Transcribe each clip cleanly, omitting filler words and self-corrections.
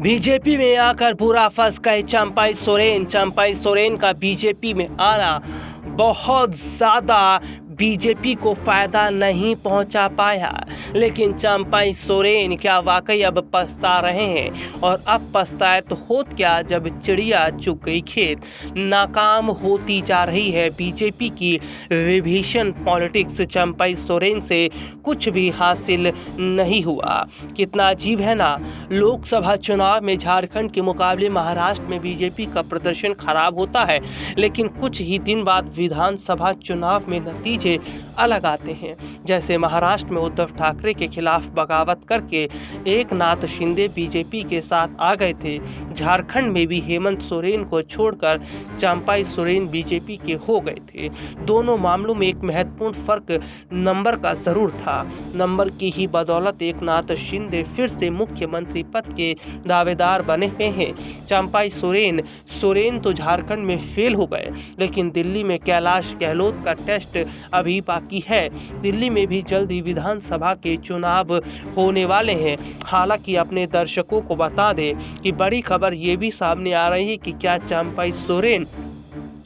BJP में आकर पूरा फंस गए चंपाई सोरेन का बीजेपी में आना बहुत ज़्यादा बीजेपी को फायदा नहीं पहुंचा पाया। लेकिन चंपाई सोरेन क्या वाकई अब पछता रहे हैं? और अब पछताए तो होत क्या जब चिड़िया चुग गई खेत। नाकाम होती जा रही है बीजेपी की विभीषण पॉलिटिक्स। चंपाई सोरेन से कुछ भी हासिल नहीं हुआ। कितना अजीब है ना। लोकसभा चुनाव में झारखंड के मुकाबले महाराष्ट्र में बीजेपी का प्रदर्शन खराब होता है, लेकिन कुछ ही दिन बाद विधानसभा चुनाव में नतीजे अलग आते हैं। जैसे महाराष्ट्र में उद्धव ठाकरे के खिलाफ बगावत करके एकनाथ शिंदे बीजेपी के साथ आ गए थे। झारखंड में भी हेमंत सोरेन को छोड़कर चंपाई सोरेन बीजेपी के हो गए थे। दोनों मामलों में एक महत्वपूर्ण फर्क नंबर का जरूर था। नंबर की ही बदौलत एकनाथ शिंदे फिर से मुख्यमंत्री पद के दावेदार बने हुए हैं। चंपाई सोरेन तो झारखंड में फेल हो गए, लेकिन दिल्ली में कैलाश गहलोत का टेस्ट अभी बाकी है। दिल्ली में भी जल्द ही विधानसभा के चुनाव होने वाले हैं। हालांकि अपने दर्शकों को बता दें कि बड़ी खबर ये भी सामने आ रही है कि क्या चंपाई सोरेन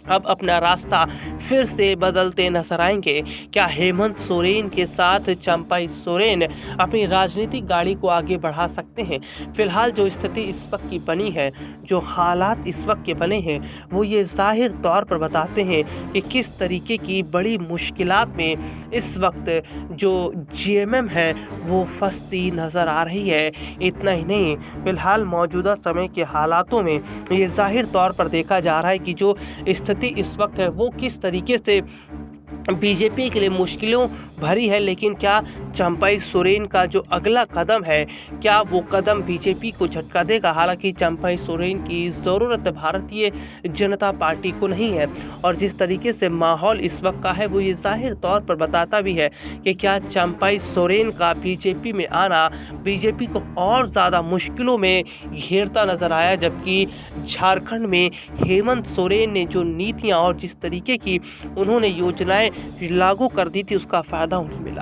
अब अपना रास्ता फिर से बदलते नजर आएंगे। क्या हेमंत सोरेन के साथ चंपाई सोरेन अपनी राजनीतिक गाड़ी को आगे बढ़ा सकते हैं? फिलहाल जो स्थिति इस वक्त की बनी है, जो हालात इस वक्त के बने हैं, वो ये जाहिर तौर पर बताते हैं कि किस तरीके की बड़ी मुश्किलात में इस वक्त जो जीएमएम है वो फंसती नज़र आ रही है। इतना ही नहीं, फिलहाल मौजूदा समय के हालातों में ये जाहिर तौर पर देखा जा रहा है कि जो स्थिति इस वक्त है वो किस तरीके से बीजेपी के लिए मुश्किलों भरी है। लेकिन क्या चंपाई सोरेन का जो अगला कदम है, क्या वो कदम बीजेपी को झटका देगा? हालांकि चंपाई सोरेन की ज़रूरत भारतीय जनता पार्टी को नहीं है, और जिस तरीके से माहौल इस वक्त का है वो ये जाहिर तौर पर बताता भी है कि क्या चंपाई सोरेन का बीजेपी में आना बीजेपी को और ज़्यादा मुश्किलों में घेरता नजर आया। जबकि झारखंड में हेमंत सोरेन ने जो नीतियाँ और जिस तरीके की उन्होंने योजनाएं लागू कर दी थी, उसका फ़ायदा उन्हें मिला।